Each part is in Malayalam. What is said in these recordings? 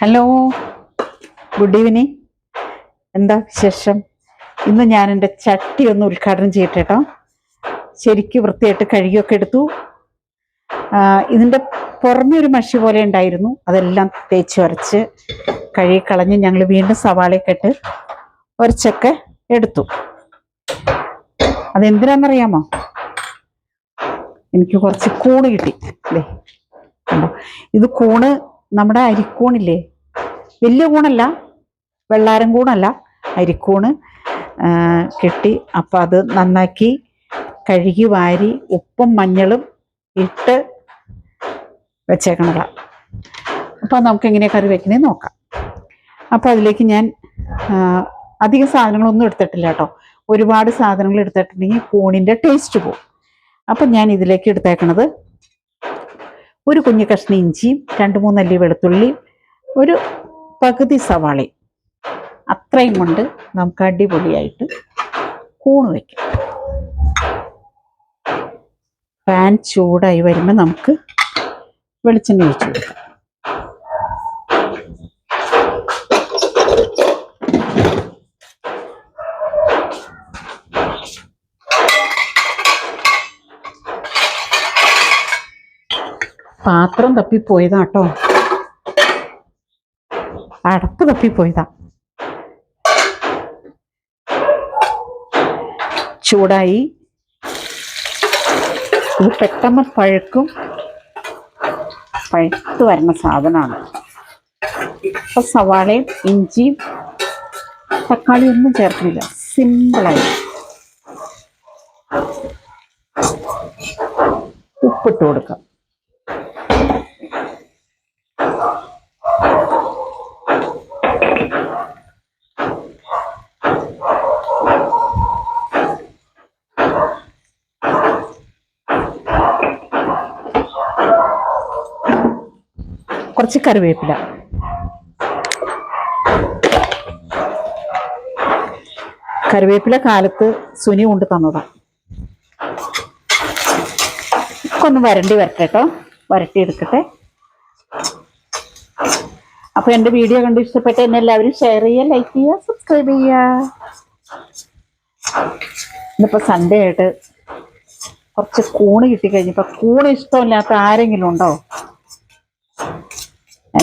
Hello, good evening. എന്താ വിശേഷം? ഇന്ന് ഞാൻ എൻ്റെ ചട്ടി ഒന്ന് ഉദ്ഘാടനം ചെയ്യട്ടെ കേട്ടോ. ശരിക്കും വൃത്തിയായിട്ട് കഴുകിയൊക്കെ എടുത്തു. ഇതിൻ്റെ പുറമെ ഒരു മഷി പോലെ ഉണ്ടായിരുന്നു, അതെല്ലാം തേച്ച് ഉരച്ച് കഴുകി കളഞ്ഞ് ഞങ്ങൾ വീണ്ടും സവാളയൊക്കെ ഇട്ട് ഉരച്ചൊക്കെ എടുത്തു. അതെന്തിനാണെന്നറിയാമോ? എനിക്ക് കുറച്ച് കൂണ് കിട്ടി. അല്ലേ, ഇത് കൂണ് നമ്മുടെ അരിക്കൂണില്ലേ, വലിയ കൂണല്ല, വെള്ളാരം കൂണല്ല, അരിക്കൂണ് കിട്ടി. അപ്പം അത് നന്നാക്കി കഴുകി വാരി ഉപ്പും മഞ്ഞളും ഇട്ട് വെച്ചേക്കണതാണ്. അപ്പം നമുക്ക് എങ്ങനെ കറി വെക്കണേന്ന് നോക്കാം. അപ്പം അതിലേക്ക് ഞാൻ അധികം സാധനങ്ങളൊന്നും എടുത്തിട്ടില്ല കേട്ടോ. ഒരുപാട് സാധനങ്ങൾ എടുത്തിട്ടുണ്ടെങ്കിൽ കൂണിൻ്റെ ടേസ്റ്റ് പോകും. അപ്പം ഞാൻ ഇതിലേക്ക് എടുത്തേക്കണത് ഒരു കുഞ്ഞു കഷ്ണം ഇഞ്ചിയും 2-3 അല്ലി വെളുത്തുള്ളിയും ഒരു പകുതി സവാളയും. അത്രയും കൊണ്ട് നമുക്ക് അടിപൊളിയായിട്ട് കൂണ് വയ്ക്കാം. പാൻ ചൂടായി വരുമ്പോൾ നമുക്ക് വെളിച്ചെണ്ണ ഒഴിച്ചു കൊടുക്കാം. പാത്രം തപ്പിപ്പോയതാ കേട്ടോ, അടപ്പ് തപ്പിപ്പോയതാ. ചൂടായി. ഇത് പെട്ടെന്ന് പഴുത്ത് വരുന്ന സാധനമാണ്. ഇപ്പൊ സവാളയും ഇഞ്ചിയും തക്കാളിയും ഒന്നും ചേർക്കുന്നില്ല, സിമ്പിളായി. ഉപ്പിട്ട് കൊടുക്കാം. കുറച്ച് കറിവേപ്പില, കാലത്ത് സുനി കൊണ്ട് തന്നതാണ്. ഒന്ന് വരട്ടി വരട്ടെ കേട്ടോ, വരട്ടി എടുക്കട്ടെ. അപ്പോൾ എൻ്റെ വീഡിയോ കണ്ട് ഇഷ്ടപ്പെട്ട എന്നെ എല്ലാവരും ഷെയർ ചെയ്യുക, ലൈക്ക് ചെയ്യുക, സബ്സ്ക്രൈബ് ചെയ്യുക. ഇന്നിപ്പോൾ സൺഡേ ആയിട്ട് കുറച്ച് കൂണ് കിട്ടിക്കഴിഞ്ഞപ്പോൾ കൂണ് ഇഷ്ടമില്ലാത്ത ആരെങ്കിലും ഉണ്ടോ?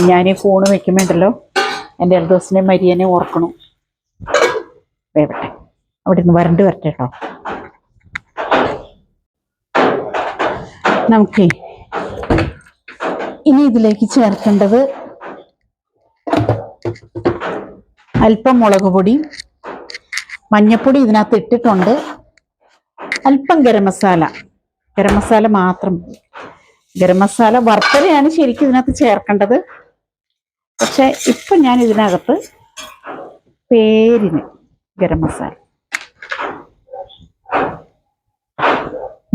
ഞാൻ ഈ കൂണ് വെക്കുമ്പോണ്ടല്ലോ എൻ്റെ എൽദോസിനെ മരിയനെ ഓർക്കണം. വേവട്ടെ, അവിടെ നിന്ന് വരണ്ട് വരട്ടെ കേട്ടോ. നമുക്ക് ഇനി ഇതിലേക്ക് ചേർക്കേണ്ടത് അല്പം മുളക് പൊടി, മഞ്ഞപ്പൊടി ഇതിനകത്ത് ഇട്ടിട്ടുണ്ട്, അല്പം ഗരം മസാല മാത്രം. ഗരം മസാല വറുത്തരയാണ് ശരിക്കും ഇതിനകത്ത് ചേർക്കേണ്ടത്. പക്ഷെ ഇപ്പം ഞാൻ ഇതിനകത്ത് പേരിന് ഗരം മസാല,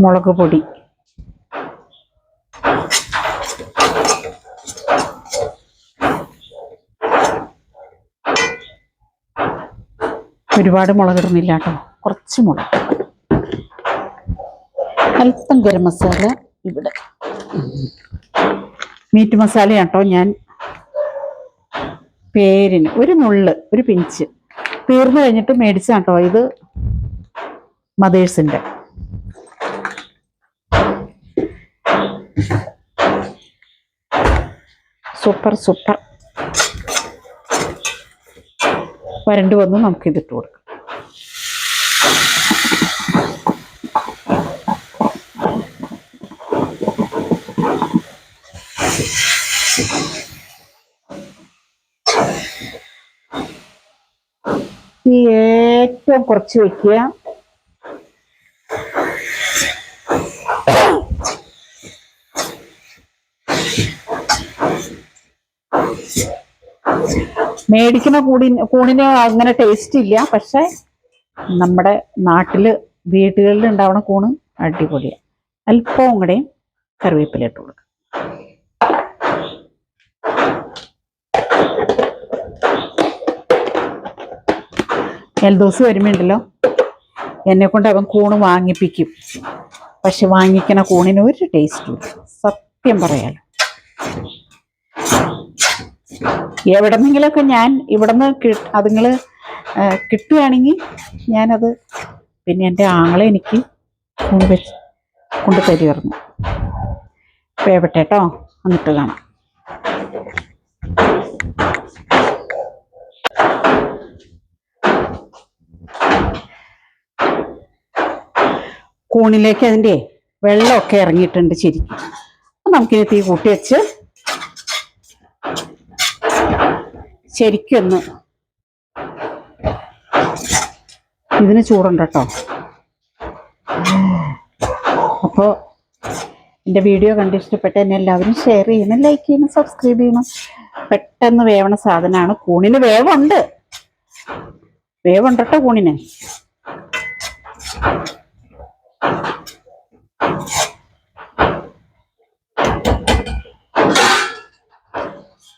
മുളക് പൊടി, ഒരുപാട് മുളകിടുന്നില്ല കേട്ടോ, കുറച്ച് മുളക്, അല്പം ഗരം മസാല. ഇവിടെ മീറ്റ് മസാലയാണ് കേട്ടോ. ഞാൻ പേരിന് ഒരു നുള്ള്, ഒരു പിഞ്ച് തീർന്നു കഴിഞ്ഞിട്ട് മേടിച്ചാണ് കേട്ടോ. ഇത് മദേഴ്സിൻ്റെ. സൂപ്പർ വരണ്ടു വന്ന് നമുക്കിതിട്ട് കൊടുക്കാം. ഈ ഏറ്റവും കുറച്ച് വെക്കുക. മേടിക്കുന്ന കൂണിന് അങ്ങനെ ടേസ്റ്റ് ഇല്ല, പക്ഷെ നമ്മുടെ നാട്ടില് വീടുകളിൽ ഉണ്ടാവുന്ന കൂണ് അടിപൊളിയാണ്. അല്പവും കൂടെയും കറിവേപ്പില ഇട്ട് കൊടുക്കുക. എൽദോസ് വരുമ്പോണ്ടല്ലോ എന്നെ കൊണ്ട് അവൻ കൂണ് വാങ്ങിപ്പിക്കും. പക്ഷെ വാങ്ങിക്കണ കൂണിന് ഒരു ടേസ്റ്റും ഇല്ല, സത്യം പറയാലോ. എവിടെന്നെങ്കിലൊക്കെ ഞാൻ ഇവിടുന്ന് അതുങ്ങൾ കിട്ടുകയാണെങ്കിൽ ഞാനത് പിന്നെ എൻ്റെ ആങ്ങളെ എനിക്ക് കൊണ്ട് തരുമായിരുന്നു. വേവട്ടെ കേട്ടോ, എന്നിട്ട് കാണാം. കൂണിലേക്ക് അതിൻ്റെ വെള്ളമൊക്കെ ഇറങ്ങിയിട്ടുണ്ട് ശരിക്കും. നമുക്കിത് തീ കൂട്ടി വെച്ച് ശരിക്കൊന്ന്, ഇതിന് ചൂടുണ്ട് കേട്ടോ. അപ്പോൾ എൻ്റെ വീഡിയോ കണ്ട് ഇഷ്ടപ്പെട്ട എന്നെ എല്ലാവരും ഷെയർ ചെയ്യണം, ലൈക്ക് ചെയ്യണം, സബ്സ്ക്രൈബ് ചെയ്യണം. പെട്ടെന്ന് വേവണ സാധനമാണ്. കൂണിന് വേവുണ്ട് കേട്ടോ കൂണിന്.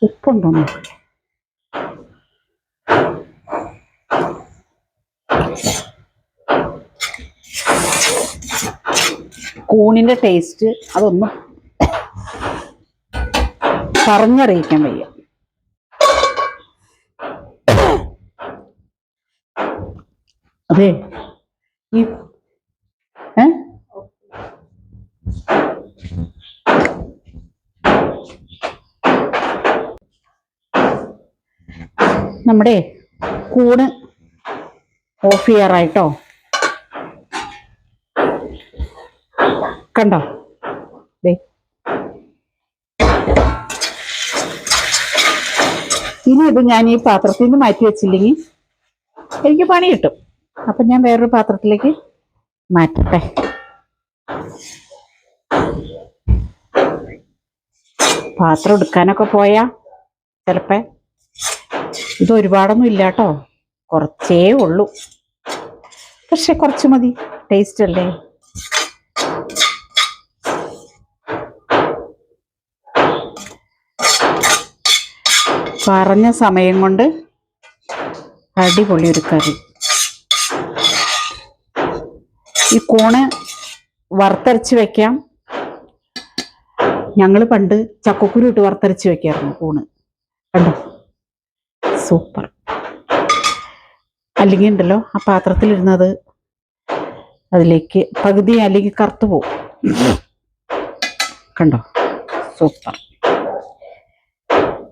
ഉപ്പുണ്ടോ? കൂണിന്റെ ടേസ്റ്റ് അതൊന്നും പറഞ്ഞറിയിക്കാൻ വയ്യ. അതെ, ഈ നമ്മുടെ കൂണ് ഓഫ് ചെയ്യാറായിട്ടോ. കണ്ടോ? ഇനി ഇത് ഞാൻ ഈ പാത്രത്തിൽ നിന്ന് മാറ്റി വെച്ചില്ലെങ്കിൽ എനിക്ക് പണി കിട്ടും. അപ്പം ഞാൻ വേറൊരു പാത്രത്തിലേക്ക് മാറ്റട്ടെ. പാത്രം എടുക്കാനൊക്കെ പോയാ ചിലപ്പോ ഇത് ഒരുപാടൊന്നും ഇല്ല കേട്ടോ, കുറച്ചേ ഉള്ളൂ. പക്ഷെ കുറച്ച് മതി, ടേസ്റ്റ് അല്ലേ. പറഞ്ഞ സമയം കൊണ്ട് അടിപൊളി ഒരു കറി. ഈ കൂണ് വറുത്തരച്ച് വെക്കാം. ഞങ്ങൾ പണ്ട് ചക്കക്കുരു ഇട്ട് വറുത്തരച്ച് വെക്കായിരുന്നു കൂണ്. കണ്ടോ, സൂപ്പർ. അല്ലെങ്കിൽ ഉണ്ടല്ലോ ആ പാത്രത്തിലിരുന്നത് അതിലേക്ക് പകുതി അല്ലെങ്കിൽ കറുത്തു പോകും. കണ്ടോ, സൂപ്പർ.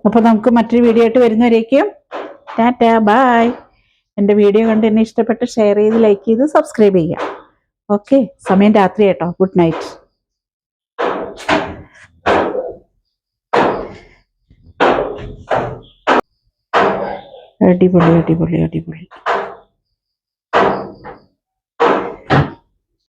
അപ്പോൾ നമുക്ക് മറ്റൊരു വീഡിയോ ആയിട്ട് വരുന്നവരേക്കും ടാറ്റാ, ബൈ. എൻ്റെ വീഡിയോ കണ്ട് എന്നെ ഇഷ്ടപ്പെട്ട് ഷെയർ ചെയ്ത് ലൈക്ക് ചെയ്ത് സബ്സ്ക്രൈബ് ചെയ്യുക. ഓക്കെ, സമയം രാത്രി കേട്ടോ. Good night. അടിപൊളി അടിപൊളി അടിപൊളി.